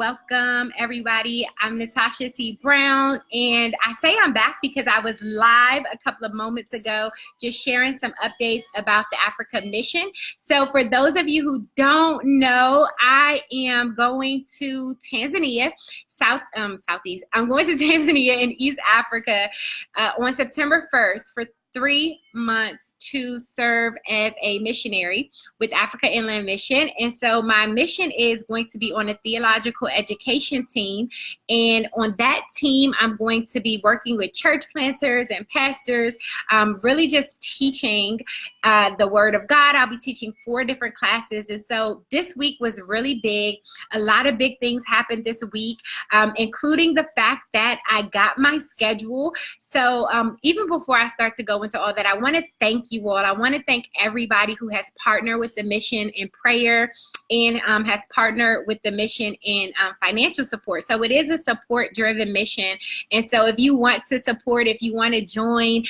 Welcome, everybody. I'm Natasha T. Brown, and I say I'm back because I was live a couple of moments ago just sharing some updates about the Africa mission. So for those of you who don't know, I am going to Tanzania, Southeast. I'm going to Tanzania in East Africa on September 1st for 3 months to serve as a missionary with Africa Inland Mission. And so my mission is going to be on a theological education team. And on that team, I'm going to be working with church planters and pastors, really just teaching the Word of God. I'll be teaching 4 different classes. And so this week was really big. A lot of big things happened this week, including the fact that I got my schedule. So even before I start to go into all that, I want to thank you all. I want to thank everybody who has partnered with the mission in prayer and has partnered with the mission in financial support. So it is a support-driven mission. And so if you want to support, if you want to join,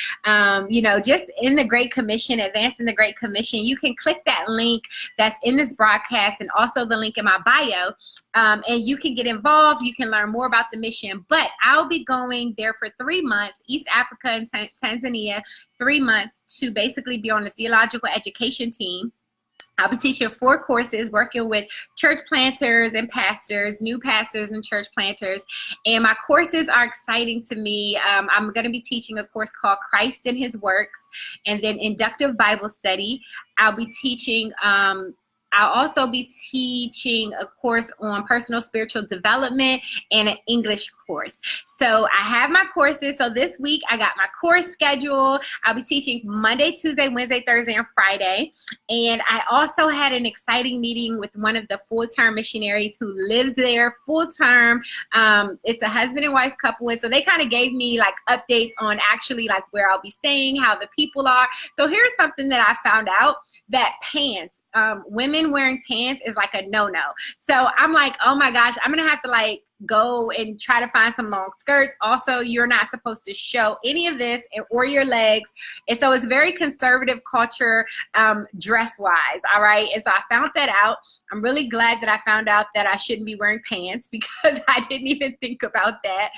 just in the Great Commission, advancing the Great Commission, you can click that link that's in this broadcast and also the link in my bio. And you can get involved. You can learn more about the mission. But I'll be going there for 3 months, East Africa and Tanzania, 3 months to basically be on the theological education team. I'll be teaching 4 courses, working with church planters and pastors, new pastors and church planters. And my courses are exciting to me. I'm going to be teaching a course called Christ and His Works, and then inductive Bible study. I'll be teaching I'll also be teaching a course on personal spiritual development and an English course. So I have my courses. So this week I got my course schedule. I'll be teaching Monday, Tuesday, Wednesday, Thursday, and Friday. And I also had an exciting meeting with one of the full-term missionaries who lives there full-term. It's a husband and wife couple. And so they kind of gave me like updates on actually like where I'll be staying, how the people are. So here's something that I found out, that pants, women wearing pants is like a no-no. So I'm like, oh my gosh, I'm gonna have to like go and try to find some long skirts. Also, you're not supposed to show any of this or your legs. And so it's very conservative culture dress-wise, all right? And so I found that out. I'm really glad that I found out that I shouldn't be wearing pants because I didn't even think about that.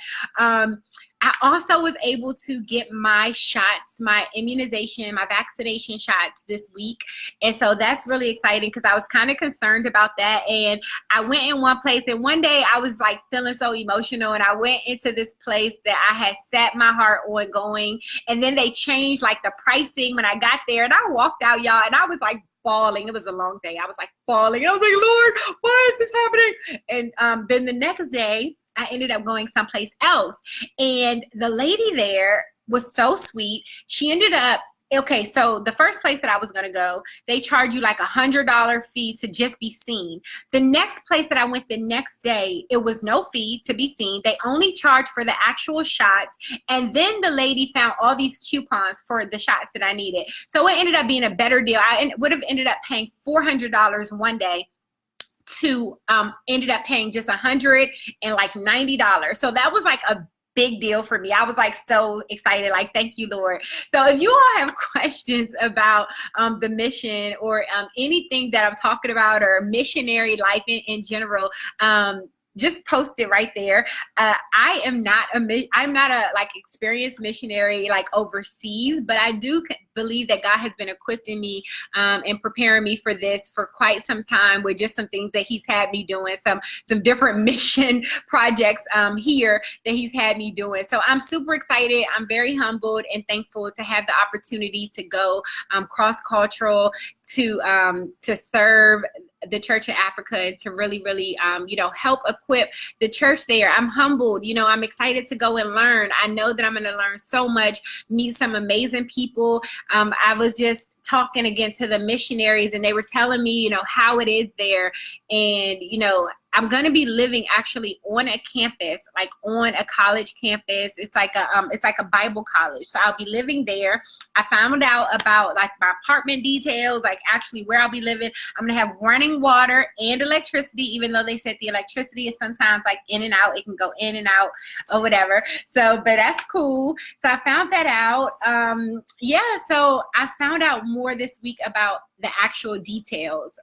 I also was able to get my shots, my immunization, my vaccination shots this week. And so that's really exciting because I was kind of concerned about that. And I went in one place, and one day I was like feeling so emotional, and I went into this place that I had set my heart on going. And then they changed like the pricing when I got there, and I walked out, y'all, and I was like falling. It was a long day. I was like falling. I was like, Lord, why is this happening? And then the next day, I ended up going someplace else. And the lady there was so sweet. She ended up, okay, so the first place that I was going to go, they charge you like $100 fee to just be seen. The next place that I went the next day, it was no fee to be seen. They only charged for the actual shots. And then the lady found all these coupons for the shots that I needed. So it ended up being a better deal. I would have ended up paying $400 one day to ended up paying just $190. So that was like a big deal for me. I was like so excited, like, thank you, Lord. So if you all have questions about the mission or anything that I'm talking about, or missionary life in general, just post it right there. I'm not a like experienced missionary like overseas, but I do believe that God has been equipping me and preparing me for this for quite some time, with just some things that He's had me doing, some different mission projects here that He's had me doing. So I'm super excited. I'm very humbled and thankful to have the opportunity to go cross-cultural to serve the church in Africa and to really help equip the church there. I'm humbled. I'm excited to go and learn. I know that I'm going to learn so much, meet some amazing people. I was just talking again to the missionaries, and they were telling me, how it is there. And, I'm going to be living actually on a campus, like on a college campus. It's like a Bible college. So I'll be living there. I found out about like my apartment details, like actually where I'll be living. I'm going to have running water and electricity, even though they said the electricity is sometimes like in and out. It can go in and out or whatever. So, but that's cool. So I found that out. So I found out more this week about the actual details.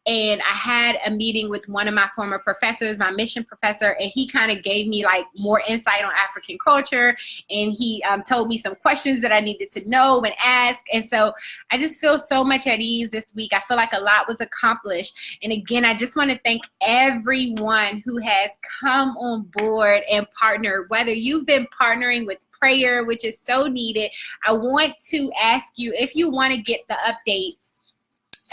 and I had a meeting with one of my former professors, my mission professor, and he kind of gave me like more insight on African culture, and he told me some questions that I needed to know and ask. And so I just feel so much at ease this week. I feel like a lot was accomplished. And again, I just want to thank everyone who has come on board and partnered, whether you've been partnering with prayer, which is so needed. I want to ask you if you want to get the updates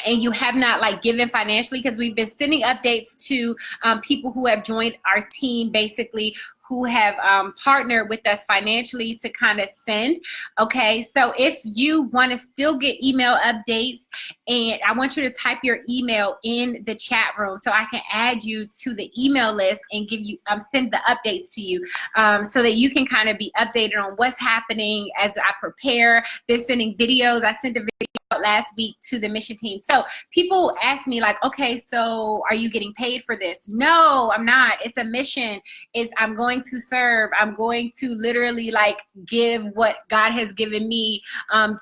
and you have not like given financially, because we've been sending updates to people who have joined our team, basically, who have partnered with us financially to kind of send. Okay, so if you want to still get email updates, and I want you to type your email in the chat room so I can add you to the email list and give you send the updates to you, so that you can kind of be updated on what's happening as I prepare. Been sending videos. I sent a video last week to the mission team. So people ask me like, okay, so are you getting paid for this? No, I'm not. It's a mission. I'm going to serve. I'm going to literally like give what God has given me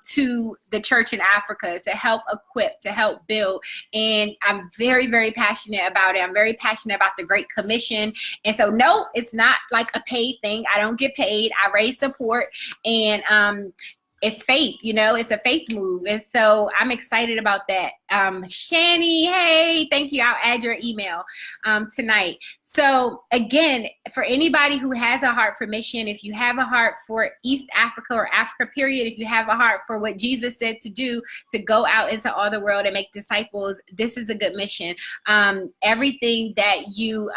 to the church in Africa to help equip, to help build. And I'm very, very passionate about it. I'm very passionate about the Great Commission. And so no, it's not like a paid thing. I don't get paid. I raise support, and it's faith, you know, it's a faith move. And so I'm excited about that. Shani, hey, thank you. I'll add your email tonight. So again, for anybody who has a heart for mission, if you have a heart for East Africa or Africa period, if you have a heart for what Jesus said to do, to go out into all the world and make disciples, this is a good mission. Everything that you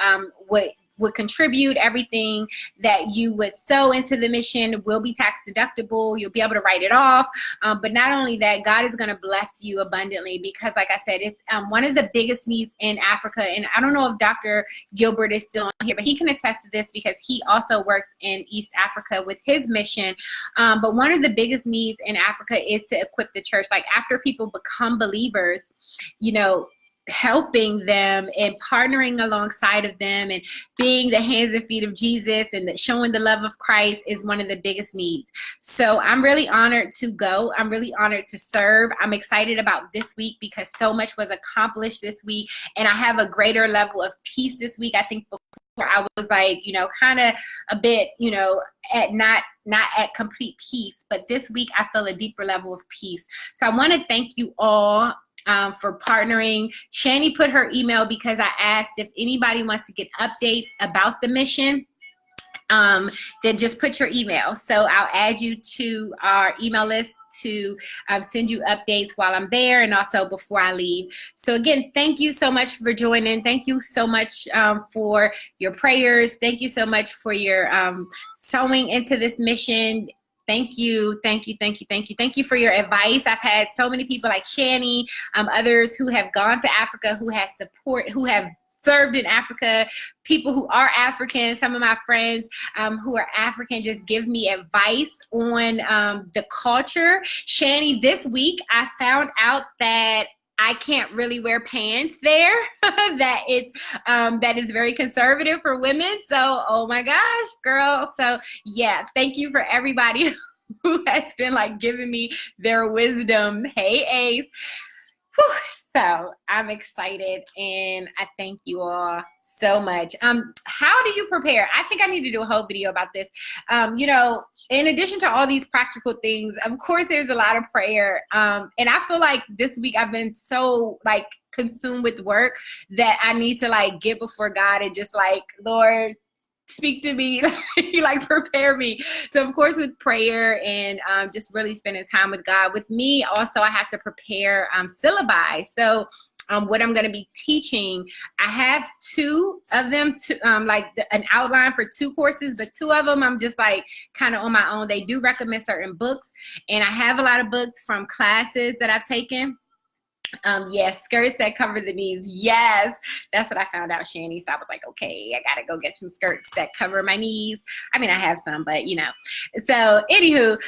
would contribute, everything that you would sow into the mission will be tax deductible. You'll be able to write it off. But not only that, God is going to bless you abundantly, because like I said, it's one of the biggest needs in Africa. And I don't know if Dr. Gilbert is still on here, but he can attest to this because he also works in East Africa with his mission. But one of the biggest needs in Africa is to equip the church. Like after people become believers, you know, helping them and partnering alongside of them and being the hands and feet of Jesus and showing the love of Christ is one of the biggest needs. So I'm really honored to go. I'm really honored to serve. I'm excited about this week because so much was accomplished this week, and I have a greater level of peace this week. I think before I was like, you know, kind of a bit, you know, at not at complete peace, but this week I feel a deeper level of peace. So I want to thank you all for partnering. Shani put her email because I asked if anybody wants to get updates about the mission, then just put your email. So I'll add you to our email list to send you updates while I'm there and also before I leave. So again, thank you so much for joining. Thank you so much for your prayers. Thank you so much for your sowing into this mission. Thank you, thank you, thank you, thank you. Thank you for your advice. I've had so many people like Shani, others who have gone to Africa, who have served in Africa, people who are African, some of my friends who are African just give me advice on the culture. Shani, this week I found out that I can't really wear pants there, that is very conservative for women. So, oh my gosh, girl. So yeah, thank you for everybody who has been like giving me their wisdom. Hey, Ace. Whew. So I'm excited and I thank you all so much. How do you prepare? I think I need to do a whole video about this. You know, in addition to all these practical things, of course, there's a lot of prayer. And I feel like this week I've been so like consumed with work that I need to like get before God and just like, Lord, speak to me, like prepare me. So of course with prayer and just really spending time with God. With me also, I have to prepare syllabi. So what I'm going to be teaching, I have two of them, an outline for two courses, but two of them I'm just like kind of on my own. They do recommend certain books, and I have a lot of books from classes that I've taken. Yes, skirts that cover the knees. Yes, that's what I found out, Shani. So I was like, okay, I gotta go get some skirts that cover my knees. I mean, I have some, but you know. So anywho,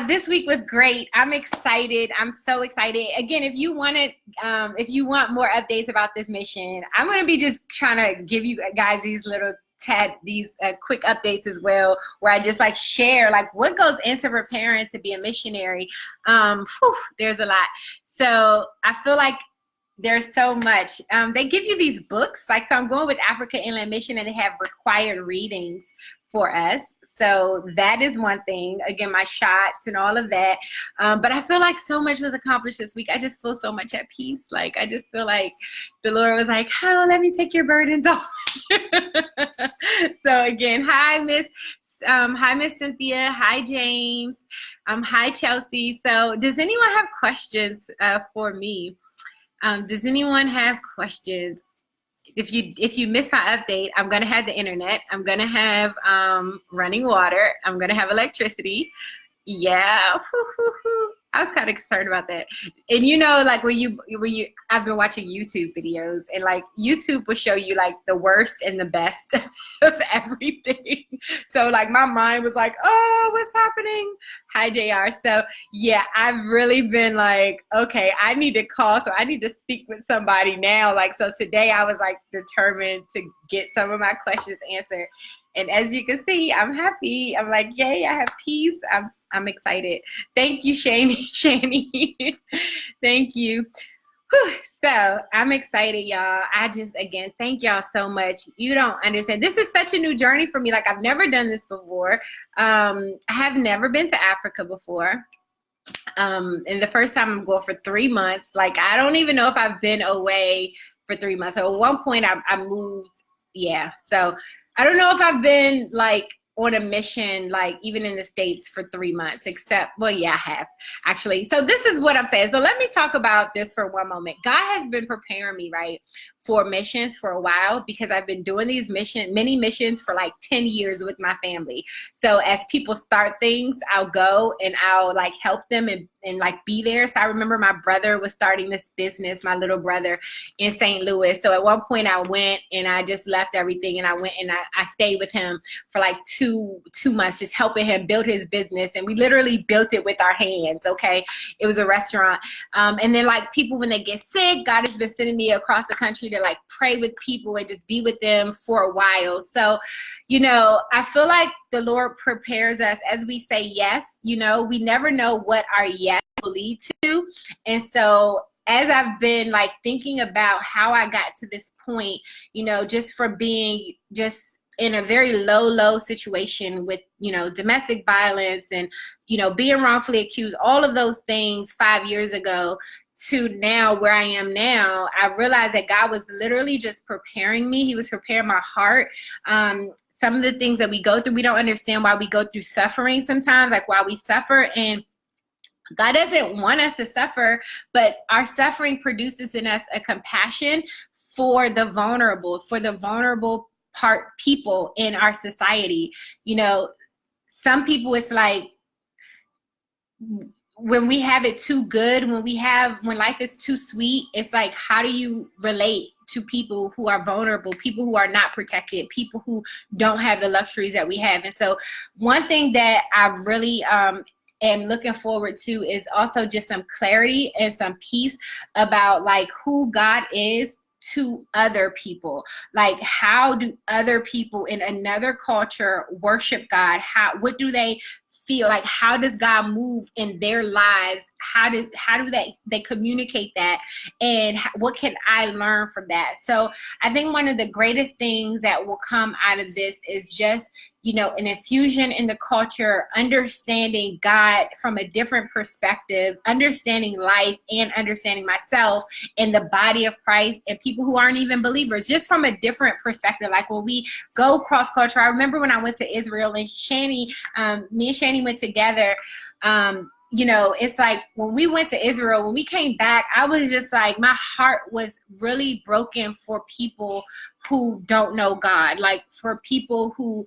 this week was great. I'm excited. I'm so excited. Again, if you want more updates about this mission, I'm gonna be just trying to give you guys these little quick updates as well, where I just like share like what goes into preparing to be a missionary. There's a lot. So I feel like There's so much. They give you these books. Like, so I'm going with Africa Inland Mission, and they have required readings for us. So that is one thing. Again, my shots and all of that. But I feel like so much was accomplished this week. I just feel so much at peace. Like, I just feel like the Lord was like, oh, let me take your burdens off. So again, hi, Miss Cynthia. Hi, James. Hi, Chelsea. So does anyone have questions for me? Does anyone have questions? If you miss my update, I'm gonna have the internet. I'm gonna have running water. I'm gonna have electricity. Yeah. I was kind of concerned about that. And you know, like I've been watching YouTube videos, and like YouTube will show you like the worst and the best of everything. So like my mind was like, oh, what's happening? Hi, JR. So yeah, I've really been like, okay, I need to call. So I need to speak with somebody now. Like, so today I was like determined to get some of my questions answered. And as you can see, I'm happy. I'm like, yay, I have peace. I'm excited. Thank you, Shani. Thank you. Whew. So I'm excited, y'all. I just, again, thank y'all so much. You don't understand. This is such a new journey for me. Like, I've never done this before. I have never been to Africa before. And the first time I'm going for 3 months. Like, I don't even know if I've been away for 3 months. So at one point I moved. Yeah. So I don't know if I've been like on a mission, like even in the States for 3 months, except, well, yeah, I have actually. So this is what I'm saying. So let me talk about this for one moment. God has been preparing me, right, for missions for a while, because I've been doing these many missions for like 10 years with my family. So as people start things, I'll go and I'll like help them and like be there. So I remember my brother was starting this business, my little brother, in St. Louis. So at one point I went and I just left everything and I went and I stayed with him for like two months, just helping him build his business. And we literally built it with our hands. Okay. It was a restaurant. And then like people, when they get sick, God has been sending me across the country to like pray with people and just be with them for a while. So, you know, I feel like the Lord prepares us as we say yes. You know, we never know what our yes will lead to. And so as I've been like thinking about how I got to this point, you know, just from being just in a very low situation with, you know, domestic violence and, you know, being wrongfully accused, all of those things 5 years ago, to now where I am now, I realized that God was literally just preparing me. He was preparing my heart. Some of the things that we go through, we don't understand why we go through suffering sometimes, like why we suffer. And God doesn't want us to suffer, but our suffering produces in us a compassion for the vulnerable people in our society. You know, some people, it's like, when we have it too good, when life is too sweet, it's like, how do you relate to people who are vulnerable, people who are not protected, people who don't have the luxuries that we have? And so one thing that I really am looking forward to is also just some clarity and some peace about like who God is to other people. Like, how do other people in another culture worship God? What do they feel like? How does God move in their lives? How do they communicate that? And what can I learn from that? So I think one of the greatest things that will come out of this is just, you know, an infusion in the culture, understanding God from a different perspective, understanding life and understanding myself and the body of Christ and people who aren't even believers, just from a different perspective. Like when we go cross culture, I remember when I went to Israel and me and Shani went together. You know, it's like when we went to Israel, when we came back, I was just like, my heart was really broken for people who don't know God, like for people who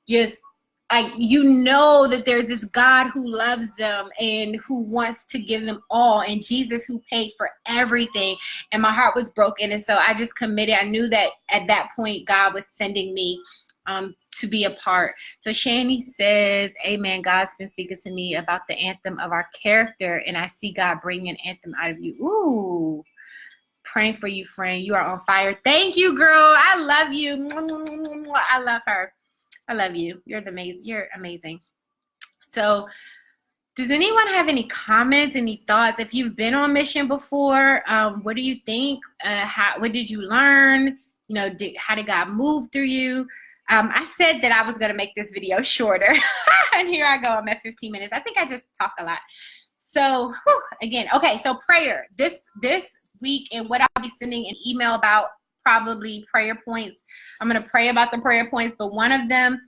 just, like, you know, that there's this God who loves them and who wants to give them all, and Jesus who paid for everything. And my heart was broken. And so I just committed. I knew that at that point, God was sending me to be a part. So Shani says, amen, God's been speaking to me about the anthem of our character, and I see God bringing an anthem out of you. Ooh, praying for you, friend. You are on fire. Thank you, girl. I love you. I love her. I love you. You're amazing. So Does anyone have any comments, any thoughts? If you've been on mission before, what do you think? What did you learn? You know, how did God move through you? I said that I was going to make this video shorter, and here I go. I'm at 15 minutes. I think I just talk a lot. So again, okay, so prayer. This week, and what I'll be sending an email about, probably prayer points. I'm going to pray about the prayer points, but one of them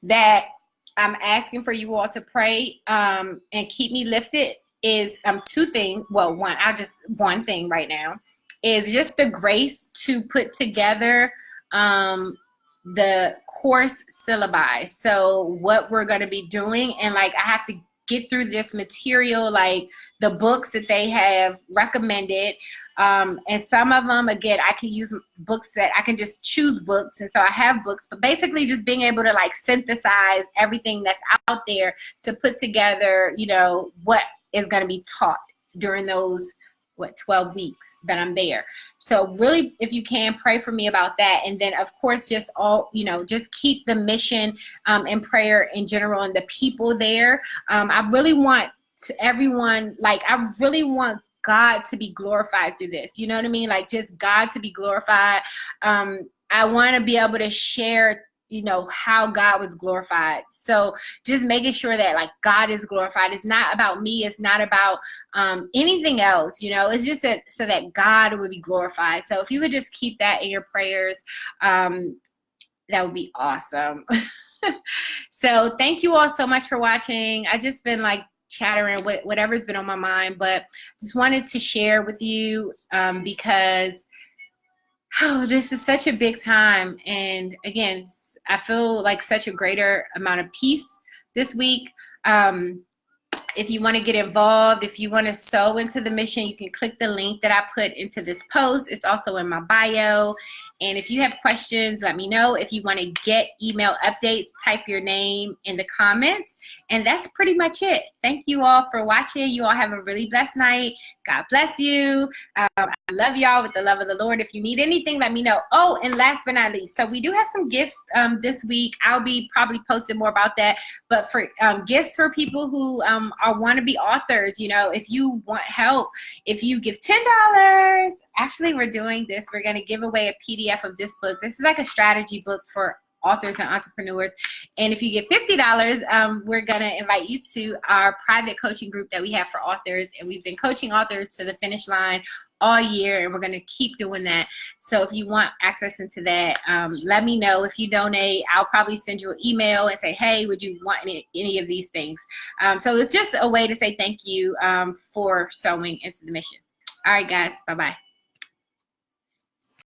that I'm asking for you all to pray and keep me lifted is two things. Well, one thing right now is just the grace to put together the course syllabi. So what we're going to be doing, and like I have to get through this material, like the books that they have recommended. And some of them, again, I can use books that I can just choose books. And so I have books, but basically just being able to like synthesize everything that's out there to put together, you know, what is going to be taught during those, 12 weeks that I'm there. So really, if you can, pray for me about that. And then of course, just just keep the mission in prayer in general and the people there. I really want everyone, like I really want God to be glorified through this. You know what I mean? Like just God to be glorified. I want to be able to share, you know, how God was glorified. So just making sure that like God is glorified. It's not about me. It's not about anything else, you know, it's just so that God would be glorified. So if you would just keep that in your prayers, that would be awesome. So thank you all so much for watching. I just been like chattering with whatever's been on my mind, but just wanted to share with you because this is such a big time. And again, I feel like such a greater amount of peace this week. If you want to get involved, if you want to sow into the mission, you can click the link that I put into this post. It's also in my bio. And if you have questions, let me know. If you want to get email updates, type your name in the comments. And that's pretty much it. Thank you all for watching. You all have a really blessed night. God bless you. I love y'all with the love of the Lord. If you need anything, let me know. Oh, and last but not least, so we do have some gifts this week. I'll be probably posting more about that. But for gifts for people who want to be authors, you know, if you want help, if you give $10, actually, we're doing this. We're going to give away a PDF of this book. This is like a strategy book for authors and entrepreneurs. And if you get $50, we're going to invite you to our private coaching group that we have for authors. And we've been coaching authors to the finish line all year, and we're going to keep doing that. So if you want access into that, let me know. If you donate, I'll probably send you an email and say, hey, would you want any of these things? So it's just a way to say thank you for sowing into the mission. All right, guys. Bye-bye.